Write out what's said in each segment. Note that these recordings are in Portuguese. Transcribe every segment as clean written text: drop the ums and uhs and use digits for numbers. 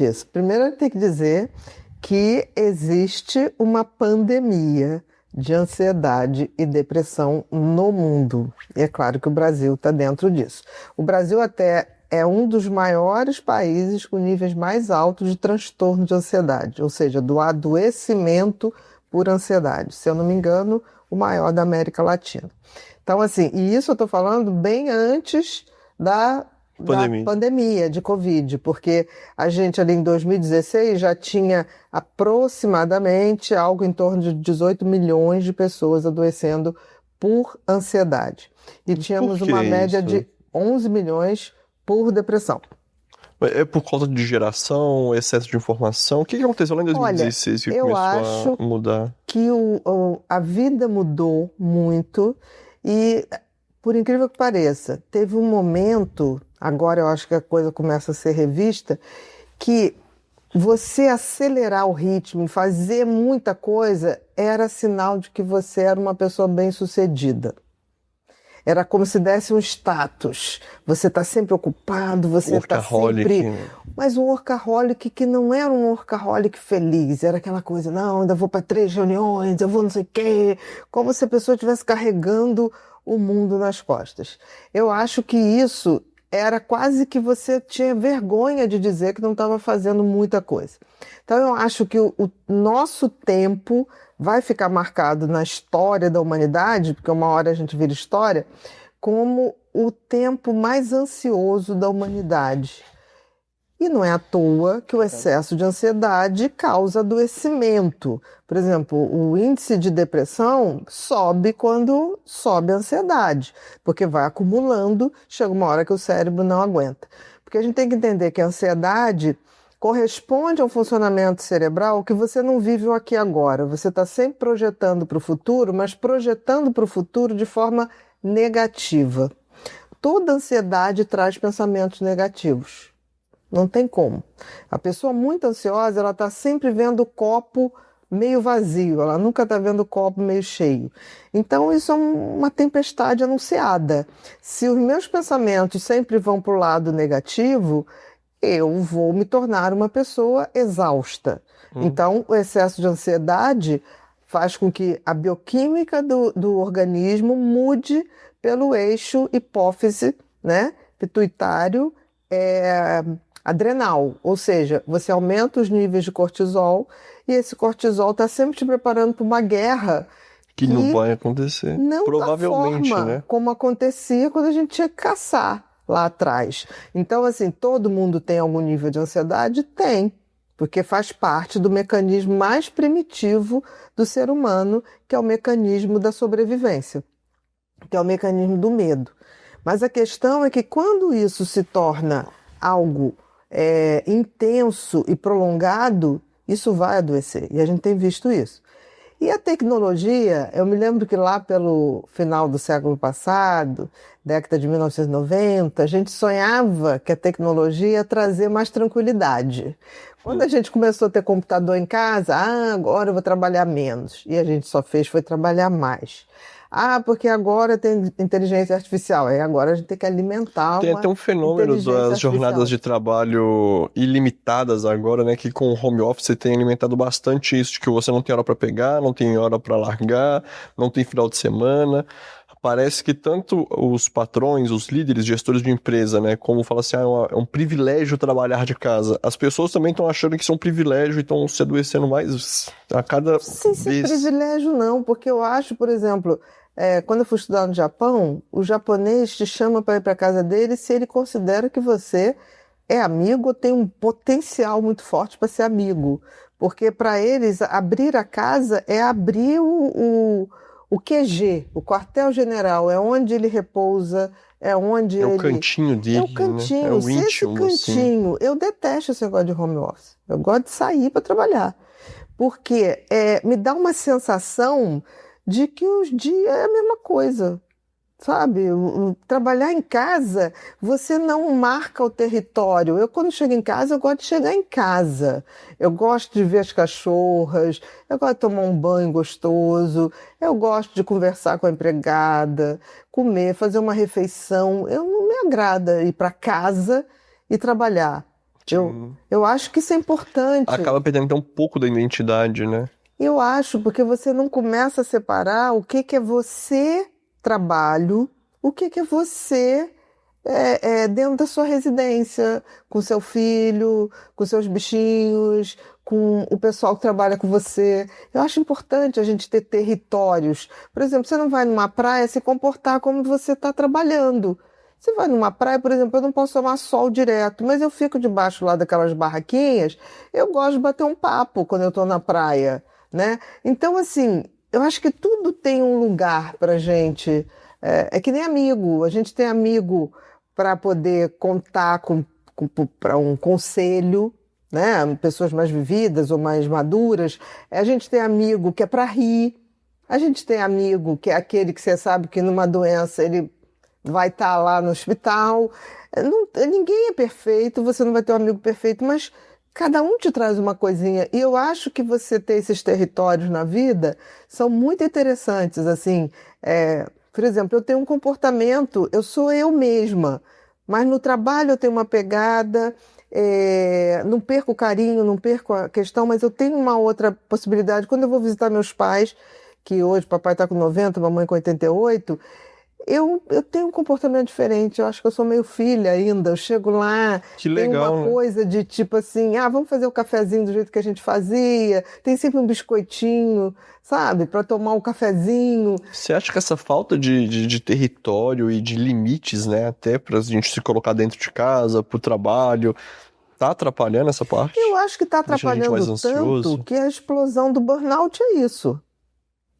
Isso. Primeiro, eu tenho que dizer que existe uma pandemia de ansiedade e depressão no mundo. E é claro que o Brasil está dentro disso. O Brasil até é um dos maiores países com níveis mais altos de transtorno de ansiedade, ou seja, do adoecimento por ansiedade. Se eu não me engano, o maior da América Latina. Então, assim, e isso eu estou falando bem antes da pandemia de Covid, porque a gente ali em 2016 já tinha aproximadamente algo em torno de 18 milhões de pessoas adoecendo por ansiedade. E tínhamos uma média de 11 milhões por depressão. É por causa de geração, excesso de informação? O que aconteceu lá em 2016 que começou a mudar? Que a vida mudou muito e, por incrível que pareça, teve um momento, agora eu acho que a coisa começa a ser revista, que você acelerar o ritmo, fazer muita coisa, era sinal de que você era uma pessoa bem-sucedida. Era como se desse um status. Você está sempre ocupado, você está sempre... Mas um workaholic que não era um workaholic feliz, era aquela coisa, não, ainda vou para 3 reuniões, eu vou não sei o quê, como se a pessoa estivesse carregando o mundo nas costas. Eu acho que isso era quase que você tinha vergonha de dizer que não estava fazendo muita coisa. Então eu acho que o nosso tempo vai ficar marcado na história da humanidade, porque uma hora a gente vira história, como o tempo mais ansioso da humanidade. E não é à toa que o excesso de ansiedade causa adoecimento. Por exemplo, o índice de depressão sobe quando sobe a ansiedade, porque vai acumulando, chega uma hora que o cérebro não aguenta. Porque a gente tem que entender que a ansiedade corresponde a um funcionamento cerebral que você não vive o aqui e agora. Você está sempre projetando para o futuro, mas projetando para o futuro de forma negativa. Toda ansiedade traz pensamentos negativos. Não tem como. A pessoa muito ansiosa, ela está sempre vendo o copo meio vazio, ela nunca está vendo o copo meio cheio. Então isso é uma tempestade anunciada. Se os meus pensamentos sempre vão para o lado negativo, eu vou me tornar uma pessoa exausta. Então, o excesso de ansiedade faz com que a bioquímica do organismo mude pelo eixo hipófise, né, pituitário, adrenal. Ou seja, você aumenta os níveis de cortisol e esse cortisol está sempre te preparando para uma guerra que não vai acontecer. Não provavelmente, da forma, né? Como acontecia quando a gente tinha que caçar lá atrás. Então, assim, todo mundo tem algum nível de ansiedade? Tem, porque faz parte do mecanismo mais primitivo do ser humano, que é o mecanismo da sobrevivência, que é o mecanismo do medo. Mas a questão é que quando isso se torna algo intenso e prolongado, isso vai adoecer. E a gente tem visto isso. E a tecnologia, eu me lembro que lá pelo final do século passado, década de 1990, a gente sonhava que a tecnologia ia trazer mais tranquilidade. Quando a gente começou a ter computador em casa, agora eu vou trabalhar menos. E a gente só foi trabalhar mais. Porque agora tem inteligência artificial. Agora a gente tem que alimentar Tem até um fenômeno das jornadas de trabalho ilimitadas agora, né? Que com o home office tem alimentado bastante isso, de que você não tem hora para pegar, não tem hora para largar, não tem final de semana. Parece que tanto os patrões, os líderes, gestores de empresa, né? Como fala assim, é um privilégio trabalhar de casa. As pessoas também estão achando que isso é um privilégio e estão se adoecendo mais a cada Sim, vez. Privilégio não, porque eu acho, por exemplo... quando eu fui estudar no Japão, o japonês te chama para ir para a casa dele se ele considera que você é amigo ou tem um potencial muito forte para ser amigo. Porque para eles, abrir a casa é abrir o QG, o quartel-general, é onde ele repousa, é onde ele... É o cantinho dele, é o cantinho, né? É o íntimo, esse cantinho. Assim. Eu detesto esse negócio de home office. Eu gosto de sair para trabalhar. Porque me dá uma sensação de que os dias é a mesma coisa, sabe? Trabalhar em casa, você não marca o território. Eu, quando chego em casa, eu gosto de chegar em casa. Eu gosto de ver as cachorras, eu gosto de tomar um banho gostoso, eu gosto de conversar com a empregada, comer, fazer uma refeição. Não me agrada ir para casa e trabalhar. Eu acho que isso é importante. Acaba perdendo até um pouco da identidade, né? Eu acho, porque você não começa a separar o que é você trabalho, o que é você dentro da sua residência, com seu filho, com seus bichinhos, com o pessoal que trabalha com você. Eu acho importante a gente ter territórios. Por exemplo, você não vai numa praia se comportar como você está trabalhando. Você vai numa praia, por exemplo, eu não posso tomar sol direto, mas eu fico debaixo lá daquelas barraquinhas, eu gosto de bater um papo quando eu estou na praia, né? Então, assim, eu acho que tudo tem um lugar pra gente. É que nem amigo. A gente tem amigo para poder contar para um conselho, né? Pessoas mais vividas ou mais maduras. A gente tem amigo que é para rir. A gente tem amigo que é aquele que você sabe que numa doença ele vai estar lá no hospital. Ninguém é perfeito, você não vai ter um amigo perfeito, mas cada um te traz uma coisinha. E eu acho que você ter esses territórios na vida são muito interessantes, assim. Por exemplo, eu tenho um comportamento, eu sou eu mesma, mas no trabalho eu tenho uma pegada, não perco o carinho, não perco a questão, mas eu tenho uma outra possibilidade. Quando eu vou visitar meus pais, que hoje papai está com 90, mamãe com 88, eu tenho um comportamento diferente. Eu acho que eu sou meio filha ainda. Eu chego lá, que legal, tem uma coisa de tipo assim, vamos fazer o cafezinho do jeito que a gente fazia. Tem sempre um biscoitinho, sabe? Para tomar um cafezinho. Você acha que essa falta de território e de limites, né? Até pra gente se colocar dentro de casa, pro trabalho, tá atrapalhando essa parte? Eu acho que tá atrapalhando tanto que a explosão do burnout é isso.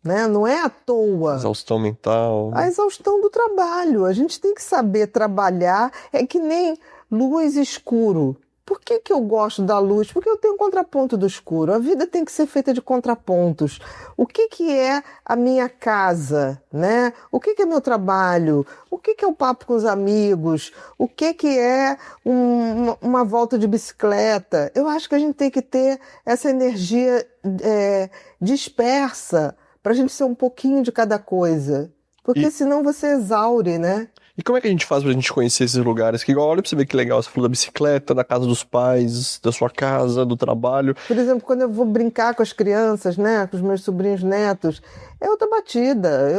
Né? Não é à toa. Exaustão mental. A exaustão do trabalho. A gente tem que saber trabalhar. É que nem luz e escuro. Por que eu gosto da luz? Porque eu tenho um contraponto do escuro. A vida tem que ser feita de contrapontos. O que é a minha casa, né? O que é meu trabalho? O que é o papo com os amigos? O que é uma volta de bicicleta? Eu acho que a gente tem que ter essa energia dispersa para a gente ser um pouquinho de cada coisa. Porque senão você exaure, né? E como é que a gente faz pra gente conhecer esses lugares? Que igual, olha pra você ver que legal, você falou da bicicleta, da casa dos pais, da sua casa, do trabalho. Por exemplo, quando eu vou brincar com as crianças, né, com os meus sobrinhos netos, é outra batida,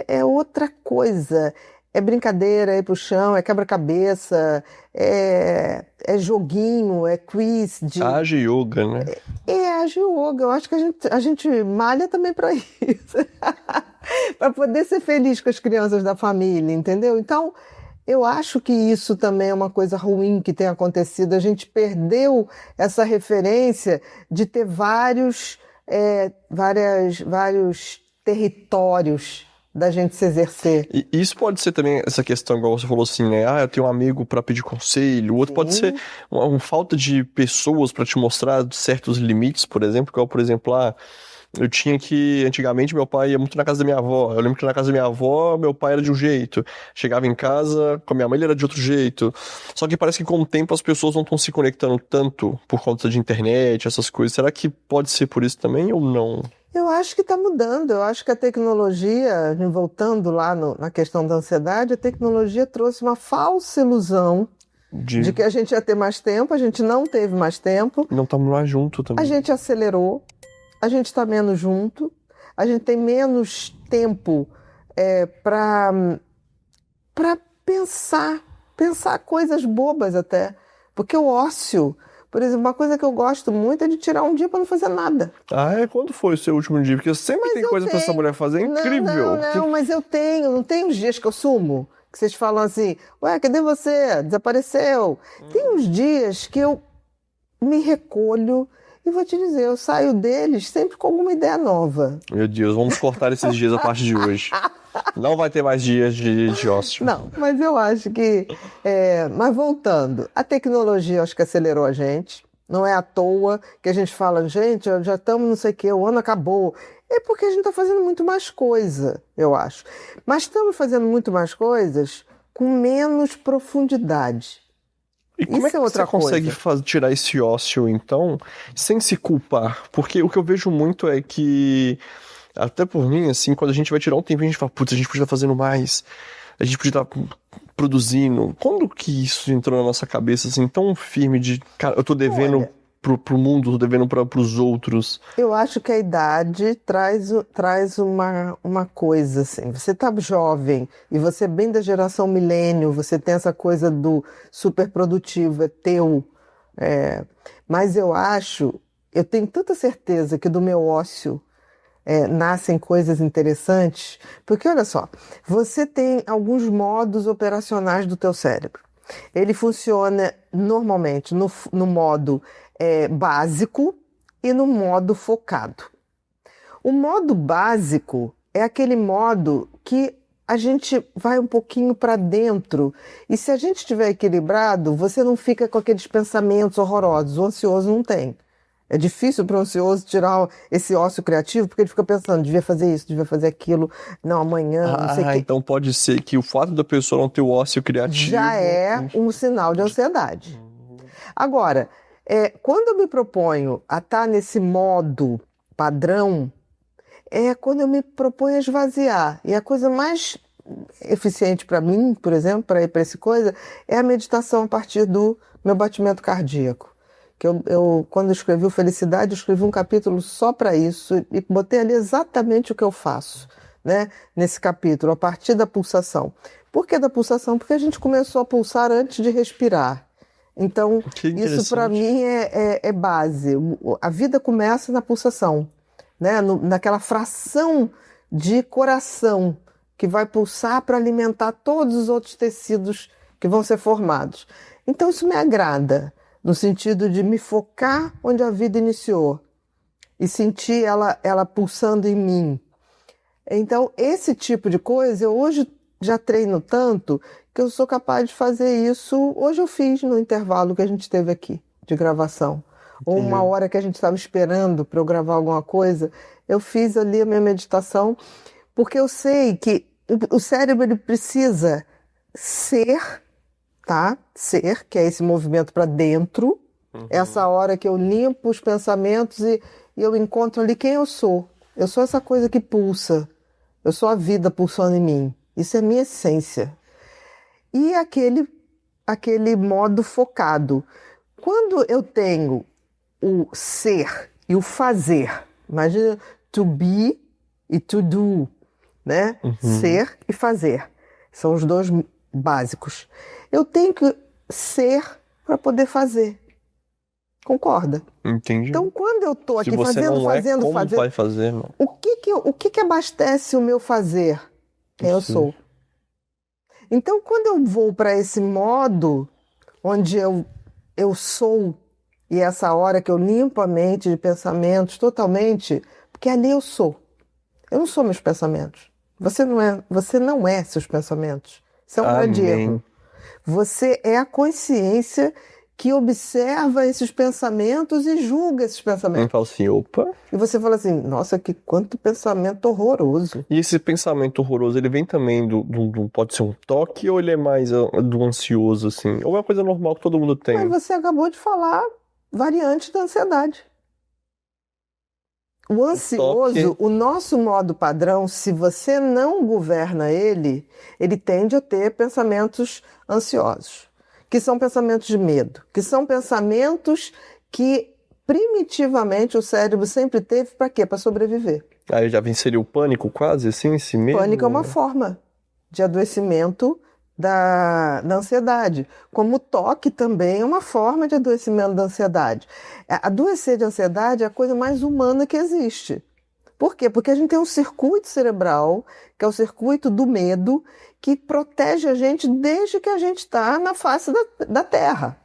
é outra coisa. É brincadeira, é ir pro chão, é quebra-cabeça, é joguinho, é quiz. Age yoga, né? Age yoga. Eu acho que a gente malha também para isso. Para poder ser feliz com as crianças da família, entendeu? Então, eu acho que isso também é uma coisa ruim que tem acontecido. A gente perdeu essa referência de ter vários territórios da gente se exercer. E isso pode ser também essa questão, igual você falou assim, né? Eu tenho um amigo para pedir conselho. O outro pode ser uma falta de pessoas para te mostrar certos limites, por exemplo. Igual, por exemplo, eu tinha que... Antigamente, meu pai ia muito na casa da minha avó. Eu lembro que na casa da minha avó, meu pai era de um jeito. Chegava em casa, com a minha mãe, ele era de outro jeito. Só que parece que com o tempo as pessoas não estão se conectando tanto por conta de internet, essas coisas. Será que pode ser por isso também ou não? Eu acho que está mudando. Eu acho que a tecnologia, voltando lá na questão da ansiedade, a tecnologia trouxe uma falsa ilusão de que a gente ia ter mais tempo. A gente não teve mais tempo. Não estamos mais juntos também. A gente acelerou. A gente está menos junto. A gente tem menos tempo para pensar coisas bobas até. Porque o ócio... Por exemplo, uma coisa que eu gosto muito é de tirar um dia para não fazer nada. Quando foi o seu último dia? Porque sempre tem coisa para essa mulher fazer, é incrível. Não, mas eu tenho. Não tem uns dias que eu sumo, que vocês falam assim, ué, cadê você? Desapareceu. Tem uns dias que eu me recolho e vou te dizer, eu saio deles sempre com alguma ideia nova. Meu Deus, vamos cortar esses dias a partir de hoje. Não vai ter mais dias de ócio. Não, mas eu acho que... Mas voltando, a tecnologia acho que acelerou a gente. Não é à toa que a gente fala, gente, já estamos não sei o quê, o ano acabou. É porque a gente está fazendo muito mais coisa, eu acho. Mas estamos fazendo muito mais coisas com menos profundidade. E como Isso é que você consegue tirar esse ócio, então, sem se culpar? Porque o que eu vejo muito é que... Até por mim, assim, quando a gente vai tirar um tempo, a gente fala, putz, a gente podia estar fazendo mais, a gente podia estar produzindo. Quando que isso entrou na nossa cabeça, assim, tão firme de, cara, eu tô devendo... Olha, pro mundo, tô devendo pros outros. eu acho que a idade traz uma coisa assim. Você tá jovem e você é bem da geração milênio, você tem essa coisa do super produtivo, é teu. Mas eu tenho tanta certeza que do meu ócio nascem coisas interessantes, porque olha só, você tem alguns modos operacionais do teu cérebro. Ele funciona normalmente no modo básico e no modo focado. O modo básico é aquele modo que a gente vai um pouquinho para dentro e se a gente estiver equilibrado, você não fica com aqueles pensamentos horrorosos. O ansioso não tem. É difícil para o ansioso tirar esse ócio criativo, porque ele fica pensando, devia fazer isso, devia fazer aquilo, não, amanhã, não sei o quê. Então pode ser que o fato da pessoa não ter o ócio criativo... Já é um sinal de ansiedade. Agora, quando eu me proponho a estar nesse modo padrão, é quando eu me proponho a esvaziar. E a coisa mais eficiente para mim, por exemplo, para ir para essa coisa, é a meditação a partir do meu batimento cardíaco. Que quando eu escrevi o Felicidade, eu escrevi um capítulo só para isso e botei ali exatamente o que eu faço, né? Nesse capítulo, a partir da pulsação. Por que da pulsação? Porque a gente começou a pulsar antes de respirar. Então, isso para mim é base. A vida começa na pulsação, né? Naquela fração de coração que vai pulsar para alimentar todos os outros tecidos que vão ser formados. Então, isso me agrada, no sentido de me focar onde a vida iniciou e sentir ela pulsando em mim. Então, esse tipo de coisa, eu hoje já treino tanto que eu sou capaz de fazer isso. Hoje eu fiz no intervalo que a gente teve aqui de gravação. Ou uma hora que a gente estava esperando para eu gravar alguma coisa, eu fiz ali a minha meditação, porque eu sei que o cérebro ele precisa ser, tá? Ser, que é esse movimento para dentro, essa hora que eu limpo os pensamentos e eu encontro ali quem eu sou. Eu sou essa coisa que pulsa. Eu sou a vida pulsando em mim. Isso é minha essência. E aquele modo focado. Quando eu tenho o ser e o fazer, imagina to be e to do, né? Ser e fazer. São os dois básicos. Eu tenho que ser para poder fazer. Concorda? Entendi. Então, quando eu estou aqui Se você fazendo, não fazendo, como fazendo, vai fazer, não? o que abastece o meu fazer? Quem eu sou. Então, quando eu vou para esse modo onde eu sou, e essa hora que eu limpo a mente de pensamentos totalmente, porque ali eu sou. Eu não sou meus pensamentos. Você não é seus pensamentos. Isso é um grande erro. Você é a consciência que observa esses pensamentos e julga esses pensamentos. Eu falo assim, opa. E você fala assim, nossa, quanto pensamento horroroso. E esse pensamento horroroso, ele vem também pode ser um toque ou ele é mais do ansioso, assim? Ou é uma coisa normal que todo mundo tem? Mas você acabou de falar variante da ansiedade. O ansioso, o nosso modo padrão, se você não governa ele tende a ter pensamentos ansiosos, que são pensamentos de medo, que são pensamentos que primitivamente o cérebro sempre teve para quê? Para sobreviver. Aí já venceria o pânico quase, assim, esse medo? Pânico é uma forma de adoecimento da ansiedade. Como o toque também é uma forma de adoecimento da ansiedade. Adoecer de ansiedade é a coisa mais humana que existe. Por quê? Porque a gente tem um circuito cerebral, que é o circuito do medo, que protege a gente desde que a gente está na face da Terra.